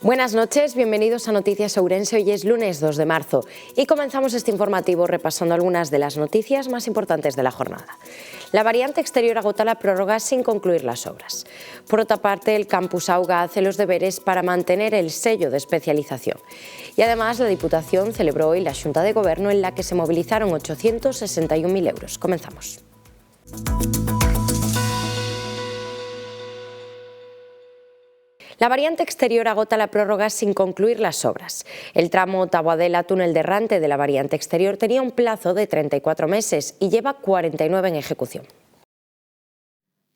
Buenas noches, bienvenidos a Noticias Ourense. Hoy es lunes 2 de marzo y comenzamos este informativo repasando algunas de las noticias más importantes de la jornada. La variante exterior agota la prórroga sin concluir las obras. Por otra parte, el Campus Auga hace los deberes para mantener el sello de especialización. Y además, la Diputación celebró hoy la Xunta de Gobierno en la que se movilizaron 861.000 euros. Comenzamos. La variante exterior agota la prórroga sin concluir las obras. El tramo Taboadela-Túnel de Rante de la variante exterior tenía un plazo de 34 meses y lleva 49 en ejecución.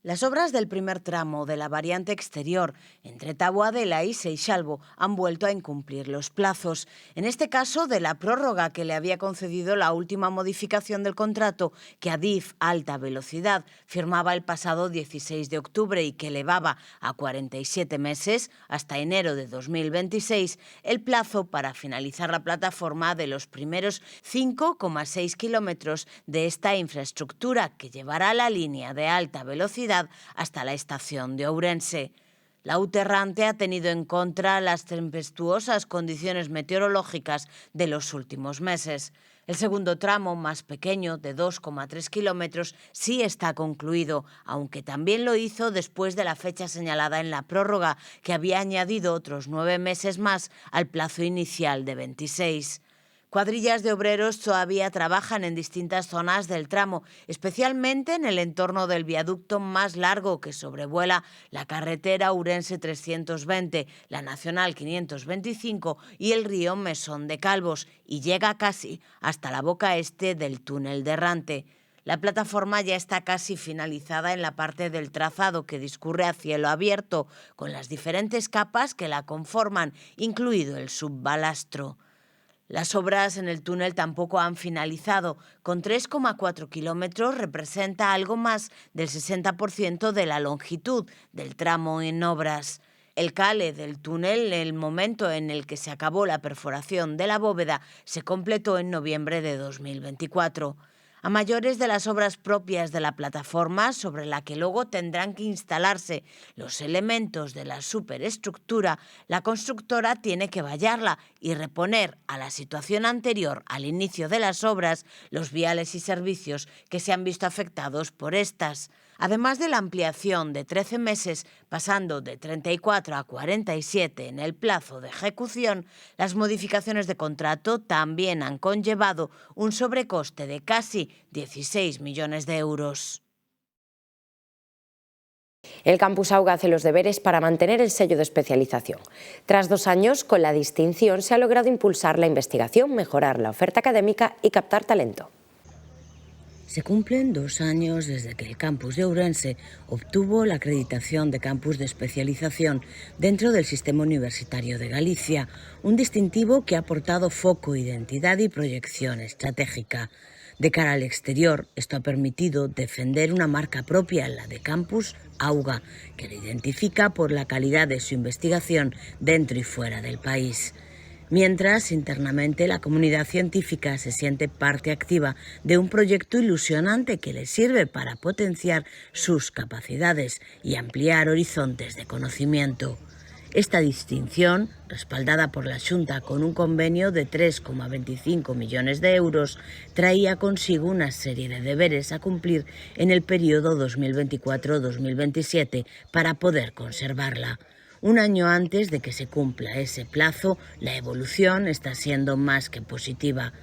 Las obras del primer tramo de la variante exterior entre Taboadela y Seixalbo han vuelto a incumplir los plazos. En este caso, de la prórroga que le había concedido la última modificación del contrato que Adif Alta Velocidad firmaba el pasado 16 de octubre y que elevaba a 47 meses hasta enero de 2026 el plazo para finalizar la plataforma de los primeros 5,6 kilómetros de esta infraestructura que llevará la línea de alta velocidad hasta la estación de Ourense. La Uterrante ha tenido en contra las tempestuosas condiciones meteorológicas de los últimos meses. El segundo tramo, más pequeño, de 2,3 kilómetros, sí está concluido, aunque también lo hizo después de la fecha señalada en la prórroga, que había añadido otros 9 meses más al plazo inicial de 26. Cuadrillas de obreros todavía trabajan en distintas zonas del tramo, especialmente en el entorno del viaducto más largo que sobrevuela la carretera Ourense 320, la Nacional 525 y el río Mesón de Calvos, y llega casi hasta la boca este del túnel de Rante. La plataforma ya está casi finalizada en la parte del trazado que discurre a cielo abierto, con las diferentes capas que la conforman, incluido el subbalastro. Las obras en el túnel tampoco han finalizado. Con 3,4 kilómetros representa algo más del 60% de la longitud del tramo en obras. El cale del túnel, el momento en el que se acabó la perforación de la bóveda, se completó en noviembre de 2024. A mayores de las obras propias de la plataforma, sobre la que luego tendrán que instalarse los elementos de la superestructura, la constructora tiene que vallarla y reponer a la situación anterior al inicio de las obras los viales y servicios que se han visto afectados por estas. Además de la ampliación de 13 meses, pasando de 34 a 47 en el plazo de ejecución, las modificaciones de contrato también han conllevado un sobrecoste de casi 16 millones de euros. El Campus Auga hace los deberes para mantener el sello de especialización. Tras 2 años con la distinción, se ha logrado impulsar la investigación, mejorar la oferta académica y captar talento. Se cumplen 2 años desde que el campus de Ourense obtuvo la acreditación de campus de especialización dentro del sistema universitario de Galicia, un distintivo que ha aportado foco, identidad y proyección estratégica. De cara al exterior, esto ha permitido defender una marca propia, la de Campus Auga, que lo identifica por la calidad de su investigación dentro y fuera del país. Mientras, internamente, la comunidad científica se siente parte activa de un proyecto ilusionante que le sirve para potenciar sus capacidades y ampliar horizontes de conocimiento. Esta distinción, respaldada por la Xunta con un convenio de 3,25 millones de euros, traía consigo una serie de deberes a cumplir en el periodo 2024-2027 para poder conservarla. Un año antes de que se cumpla ese plazo, la evolución está siendo más que positiva.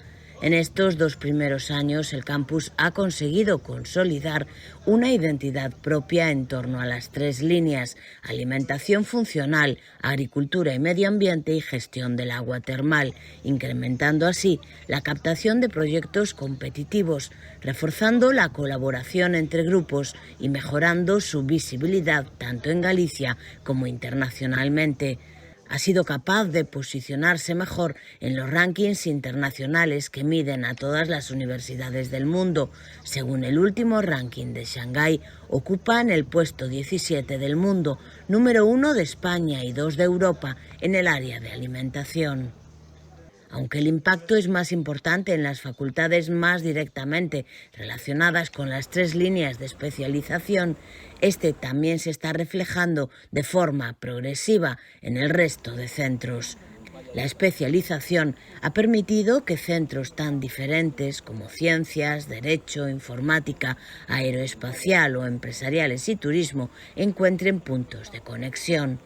En estos 2 primeros años, el campus ha conseguido consolidar una identidad propia en torno a las 3 líneas: alimentación funcional, agricultura y medio ambiente y gestión del agua termal, incrementando así la captación de proyectos competitivos, reforzando la colaboración entre grupos y mejorando su visibilidad tanto en Galicia como internacionalmente. Ha sido capaz de posicionarse mejor en los rankings internacionales que miden a todas las universidades del mundo. Según el último ranking de Shanghái, ocupan el puesto 17 del mundo, número 1 de España y 2 de Europa en el área de alimentación. Aunque el impacto es más importante en las facultades más directamente relacionadas con las 3 líneas de especialización, este también se está reflejando de forma progresiva en el resto de centros. La especialización ha permitido que centros tan diferentes como ciencias, derecho, informática, aeroespacial o empresariales y turismo encuentren puntos de conexión.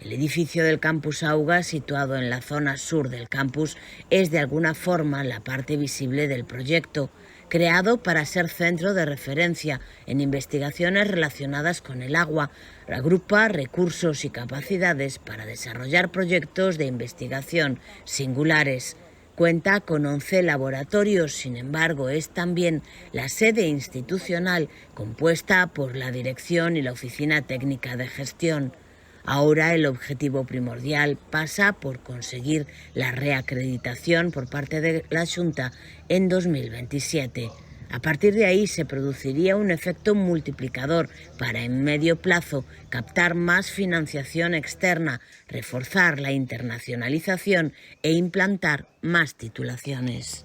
El edificio del Campus Auga, situado en la zona sur del campus, es de alguna forma la parte visible del proyecto, creado para ser centro de referencia en investigaciones relacionadas con el agua. Agrupa recursos y capacidades para desarrollar proyectos de investigación singulares. Cuenta con 11 laboratorios, sin embargo, es también la sede institucional compuesta por la dirección y la oficina técnica de gestión. Ahora el objetivo primordial pasa por conseguir la reacreditación por parte de la Xunta en 2027. A partir de ahí se produciría un efecto multiplicador para en medio plazo captar más financiación externa, reforzar la internacionalización e implantar más titulaciones.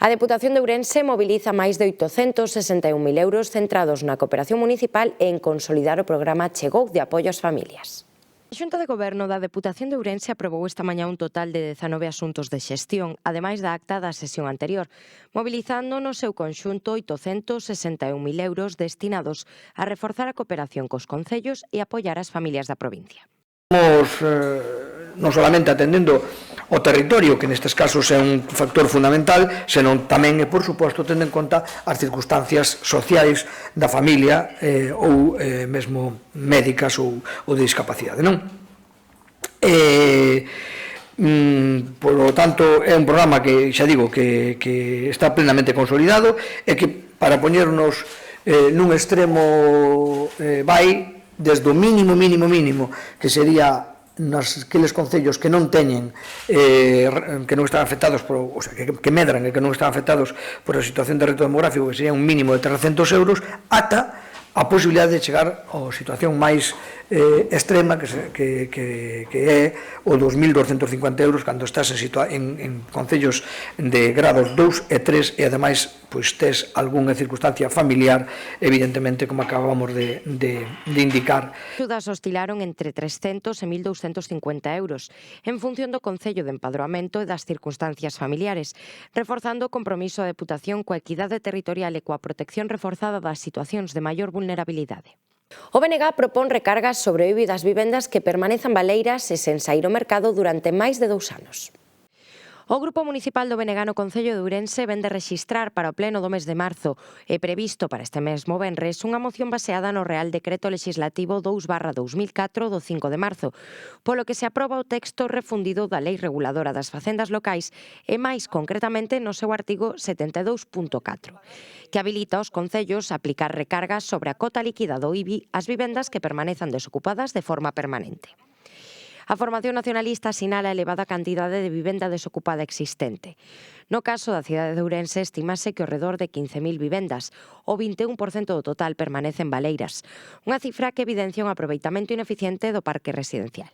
A Deputación de Ourense mobiliza máis de 861.000 euros centrados na cooperación municipal e en consolidar o programa Chegou de apoio ás familias. A Xunta de Goberno da Deputación de Ourense aprobou esta mañá un total de 19 asuntos de xestión, ademais da acta da sesión anterior, mobilizando no seu conxunto 861.000 euros destinados a reforzar a cooperación cos concellos e apoiar as familias da provincia. Non solamente atendendo o territorio, que nestes casos é un factor fundamental, senón tamén, por suposto, tendo en conta as circunstancias sociais da familia ou mesmo médicas ou de discapacidade, non? Por lo tanto, é un programa que, xa digo, que está plenamente consolidado e que, para poñernos nun extremo, vai desde o mínimo, que sería naqueles concellos que non teñen, que non están afectados por, o sea, que medran e que non están afectados por a situación de reto demográfico, que sería un mínimo de 300 euros, ata a posibilidade de chegar a situación máis extrema, que é o 2.250 euros cando estás en concellos de grados 2 e 3 e ademais tes algunha circunstancia familiar, evidentemente, como acabamos de indicar. As axudas oscilaron entre 300 e 1.250 euros, en función do Concello de Empadroamento e das circunstancias familiares, reforzando o compromiso da Deputación coa equidade territorial e coa protección reforzada das situacións de maior vulnerabilidade. O BNG propón recargas sobre o IBI das vivendas que permanezan baleiras e sen saír ao mercado durante máis de 2 anos. O Grupo Municipal do BNG no Concello de Ourense ven de rexistrar para o pleno do mes de marzo e previsto para este mesmo venres unha moción baseada no Real Decreto Legislativo 2/2004 do 5 de marzo, polo que se aproba o texto refundido da Lei Reguladora das Facendas Locais e máis concretamente no seu artigo 72.4, que habilita aos concellos a aplicar recargas sobre a cota líquida do IBI ás vivendas que permanezan desocupadas de forma permanente. A Formación Nacionalista sinala a elevada cantidade de vivenda desocupada existente. No caso da cidade de Ourense, estimase que ao redor de 15.000 vivendas, o 21% do total, permanecen baleiras, unha cifra que evidencia un aproveitamento ineficiente do parque residencial.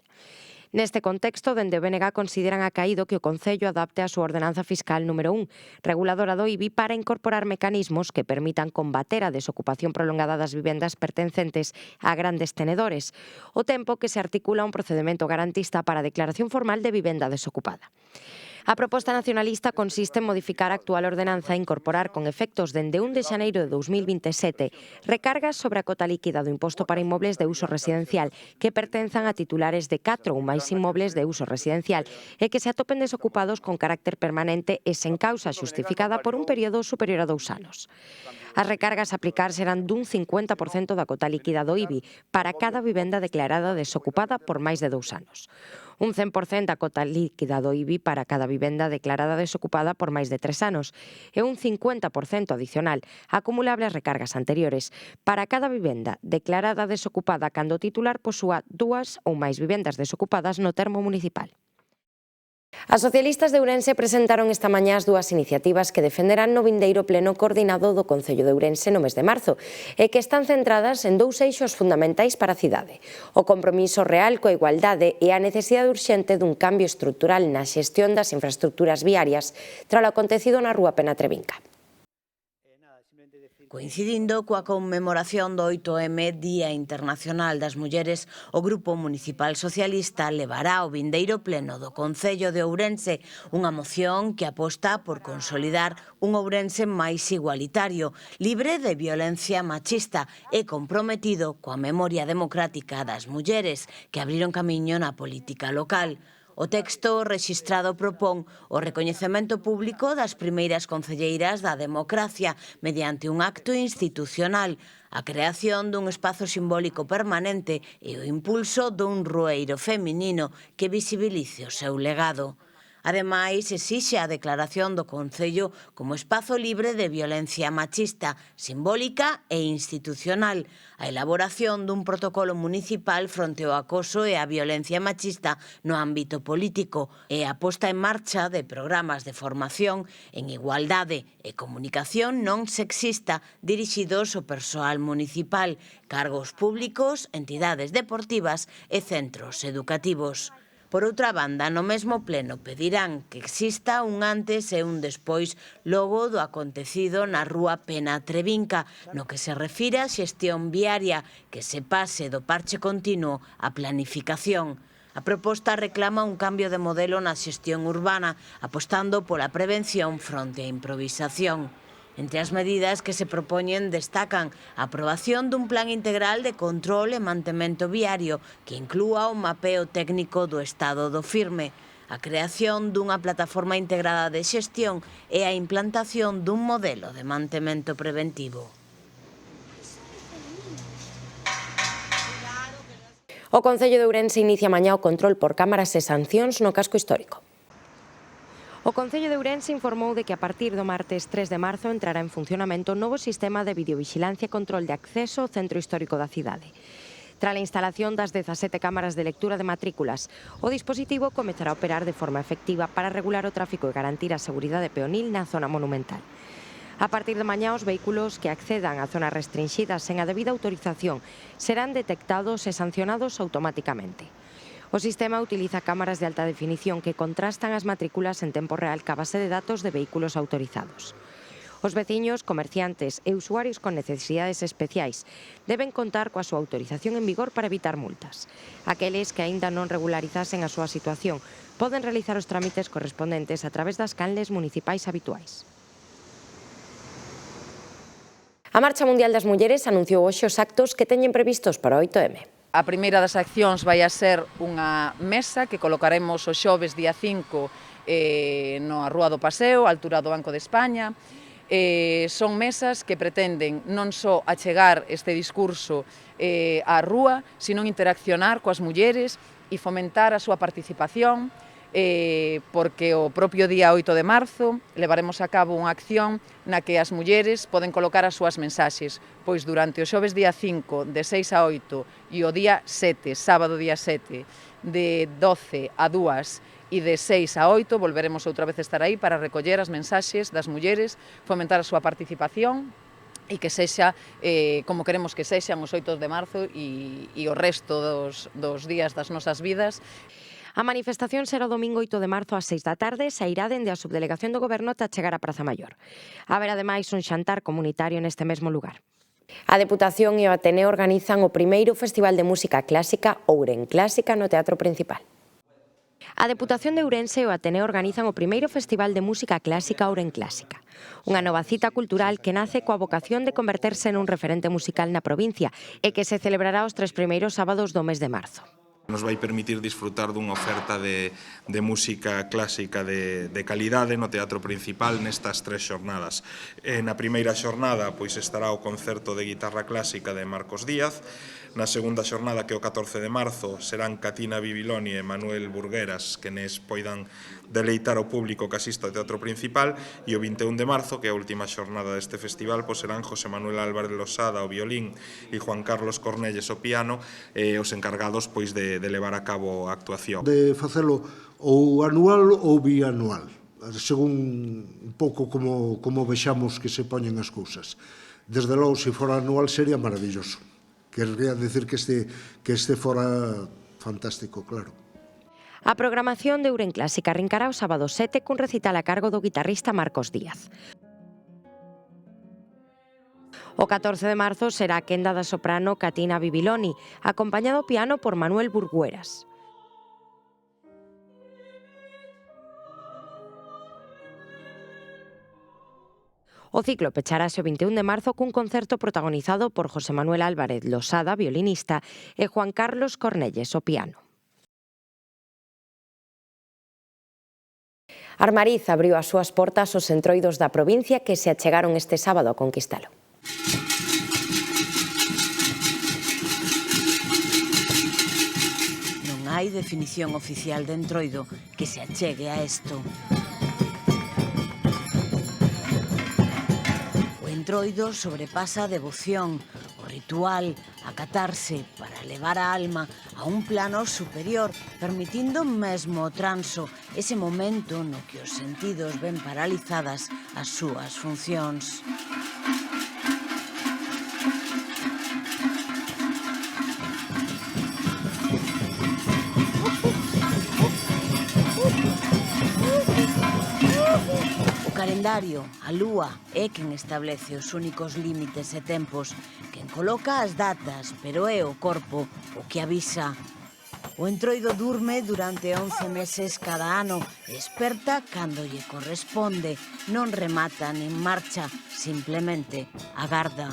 Neste contexto, dende o BNG consideran acaído que o Concello adapte a súa ordenanza fiscal número 1, reguladora do IBI, para incorporar mecanismos que permitan combater a desocupación prolongada das vivendas pertencentes a grandes tenedores, o tempo que se articula un procedemento garantista para a declaración formal de vivenda desocupada. A proposta nacionalista consiste en modificar a actual ordenanza e incorporar con efectos dende 1 de xaneiro de 2027 recargas sobre a cota líquida do imposto para inmobles de uso residencial que pertenzan a titulares de 4 ou máis inmobles de uso residencial e que se atopen desocupados con carácter permanente e sen causa xustificada por un período superior a 2 anos. As recargas a aplicar serán dun 50% da cota líquida do IBI para cada vivenda declarada desocupada por máis de 2 anos. Un 100% da cota líquida do IBI para cada vivenda declarada desocupada por máis de 3 anos e un 50% adicional acumulable ás recargas anteriores para cada vivenda declarada desocupada cando o titular posúa 2 ou máis vivendas desocupadas no termo municipal. As socialistas de Ourense presentaron esta mañá as dúas iniciativas que defenderán no vindeiro pleno coordinado do Concello de Ourense no mes de marzo e que están centradas en dous eixos fundamentais para a cidade: o compromiso real coa igualdade e a necesidade urxente dun cambio estrutural na xestión das infraestructuras viarias tras o acontecido na Rúa Pena Trevinca. Coincidindo coa conmemoración do 8M, Día Internacional das Mulleres, o Grupo Municipal Socialista levará ao vindeiro pleno do Concello de Ourense unha moción que aposta por consolidar un Ourense máis igualitario, libre de violencia machista e comprometido coa memoria democrática das mulleres que abriron camiño na política local. O texto rexistrado propón o recoñecemento público das primeiras concelleiras da democracia mediante un acto institucional, a creación dun espazo simbólico permanente e o impulso dun rueiro feminino que visibilice o seu legado. Ademais, exixe a declaración do Concello como espazo libre de violencia machista, simbólica e institucional, a elaboración dun protocolo municipal fronte ao acoso e a violencia machista no ámbito político e a posta en marcha de programas de formación en igualdade e comunicación non sexista dirixidos ao persoal municipal, cargos públicos, entidades deportivas e centros educativos. Por outra banda, no mesmo pleno pedirán que exista un antes e un despois logo do acontecido na Rúa Pena Trevinca, no que se refire á xestión viaria, que se pase do parche continuo á planificación. A proposta reclama un cambio de modelo na xestión urbana, apostando pola prevención fronte á improvisación. Entre as medidas que se propoñen destacan a aprobación dun plan integral de control e mantemento viario que inclúa o mapeo técnico do estado do firme, a creación dunha plataforma integrada de xestión e a implantación dun modelo de mantemento preventivo. O Concello de Ourense inicia mañá o control por cámaras e sancións no casco histórico. O Concello de Ourense informou de que a partir do martes 3 de marzo entrará en funcionamento o novo sistema de videovigilancia e control de acceso ao centro histórico da cidade. Tras a instalación das 17 cámaras de lectura de matrículas, o dispositivo comezará a operar de forma efectiva para regular o tráfico e garantir a seguridade peonil na zona monumental. A partir de mañá, os vehículos que accedan a zonas restringidas sen a debida autorización serán detectados e sancionados automáticamente. O sistema utiliza cámaras de alta definición que contrastan as matrículas en tempo real ca base de datos de vehículos autorizados. Os veciños, comerciantes e usuarios con necesidades especiais deben contar coa súa autorización en vigor para evitar multas. Aqueles que aínda non regularizasen a súa situación poden realizar os trámites correspondentes a través das canles municipais habituais. A Marcha Mundial das Mulleres anunciou hoxe os actos que teñen previstos para o 8M. A primeira das accións vai a ser unha mesa que colocaremos o xoves día 5 na Rúa do Paseo, a altura do Banco de España. Son mesas que pretenden non só achegar este discurso á rúa, sino interaccionar coas mulleres e fomentar a súa participación, porque o propio día 8 de marzo levaremos a cabo unha acción na que as mulleres poden colocar as súas mensaxes, pois durante o xoves día 5 de 6 a 8 e o día 7, sábado día 7, de 12 a 2 e de 6 a 8 volveremos outra vez estar aí para recoller as mensaxes das mulleres, fomentar a súa participación e que sexa como queremos que sexan os 8 de marzo e o resto dos días das nosas vidas. A manifestación será o domingo 8 de marzo ás 6 da tarde, sairá dende a subdelegación do Goberno ata chegar á Praza Maior. Haberá ademais un xantar comunitario neste mesmo lugar. A Deputación e o Ateneo organizan o primeiro Festival de Música Clásica Ouren Clásica no Teatro Principal. A Deputación de Ourense e o Ateneo organizan o primeiro Festival de Música Clásica Ouren Clásica, unha nova cita cultural que nace coa vocación de converterse nun referente musical na provincia e que se celebrará os 3 primeiros sábados do mes de marzo. Nos vai permitir disfrutar dunha oferta de música clásica de calidade no Teatro Principal nestas 3 xornadas. Na primeira xornada pois estará o concerto de guitarra clásica de Marcos Díaz. Na segunda xornada, que é o 14 de marzo, serán Catina Bibiloni e Manuel Burgueras que nes poidan deleitar o público que asista ao Teatro Principal, e o 21 de marzo, que é a última xornada deste festival, pois serán José Manuel Álvarez Losada ao violín e Juan Carlos Cornelles ao piano, os encargados pois de de levar a cabo a actuación. De facelo ou anual ou bianual, según un pouco como vexamos que se poñen as cousas. Desde logo, se fora anual, sería maravilloso. Querría decir que este fora fantástico, claro. A programación de Ouren Clásica arrincará o sábado 7 cun recital a cargo do guitarrista Marcos Díaz. O 14 de marzo será a quenda da soprano Catina Bibiloni, acompañado ao piano por Manuel Burgueras. O ciclo pecharase o 21 de marzo cun concerto protagonizado por José Manuel Álvarez Losada, violinista, e Juan Carlos Cornelles, o piano. Armariz abriu as súas portas aos entroidos da provincia que se achegaron este sábado a conquistalo. Non hai definición oficial de entroido que se achegue a isto. O entroido sobrepasa a devoción, o ritual, acatarse para levar a alma a un plano superior, permitindo mesmo o transo, ese momento no que os sentidos ven paralizadas as súas funcións. O calendario, a lúa, é quen establece os únicos límites e tempos, quen coloca as datas, pero é o corpo o que avisa. O entroido durme durante 11 meses cada ano, esperta cando lle corresponde, non remata nin marcha, simplemente agarda.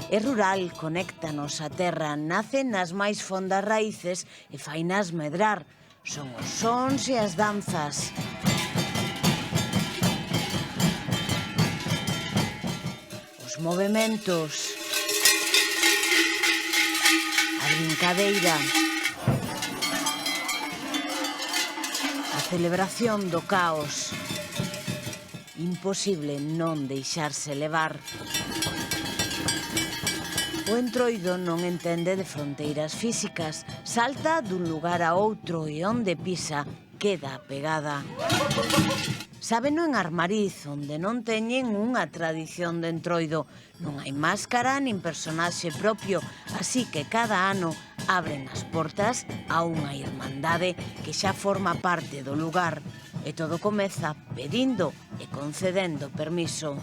É rural, conéctanos á terra, nace nas máis fondas raíces e fainas medrar. Son os sons e as danzas. Os movementos. A brincadeira. A celebración do caos. Imposible non deixarse levar. O entroido non entende de fronteiras físicas, salta dun lugar a outro e onde pisa queda pegada. Sábeno en Armariz, onde non teñen unha tradición de entroido. Non hai máscara nin personaxe propio, así que cada ano abren as portas a unha irmandade que xa forma parte do lugar. E todo comeza pedindo e concedendo permiso.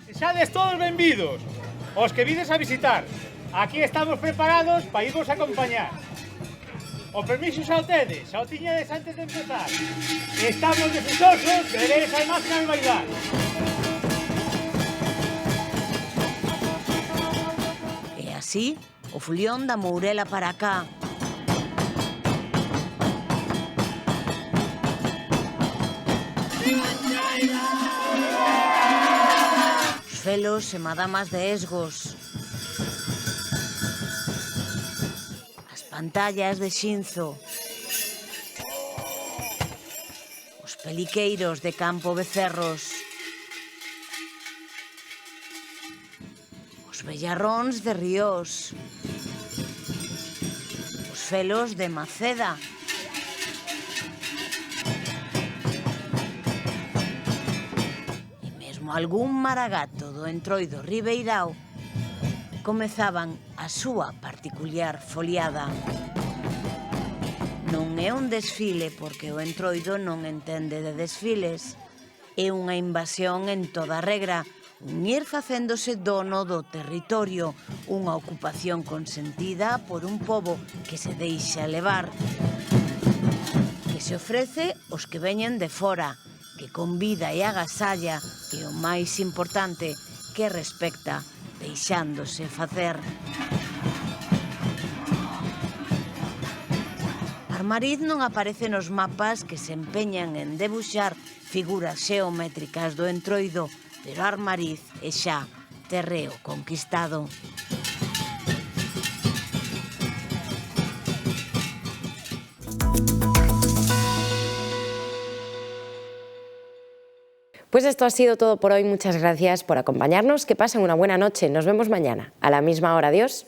Sexades todos benvidos, os que vides a visitar. Aquí estamos preparados para irvos acompañar. O permiso xa o tedes, xa o tiñades antes de empezar. Estamos deseosos de ver esas máscaras bailar. E así, o fulión da Mourela para cá. Os felos e madamas de Esgos. As pantallas de Xinzo. Os peliqueiros de Campo Becerros. Os bellarróns de Ríos. Os felos de Maceda. E mesmo algún maragato do entroido ribeirao comezaban a súa particular foliada. Non é un desfile porque o entroido non entende de desfiles. É unha invasión en toda regra, un ir facéndose dono do territorio, unha ocupación consentida por un pobo que se deixa levar, que se ofrece aos que veñen de fora, que convida e agasalla, e o máis importante, que respecta, deixándose facer. Armariz non aparece nos mapas que se empeñan en debuxar figuras xeométricas do entroido, pero Armariz é xa terreo conquistado. Pues esto ha sido todo por hoy. Muchas gracias por acompañarnos. Que pasen una buena noche. Nos vemos mañana a la misma hora. Adiós.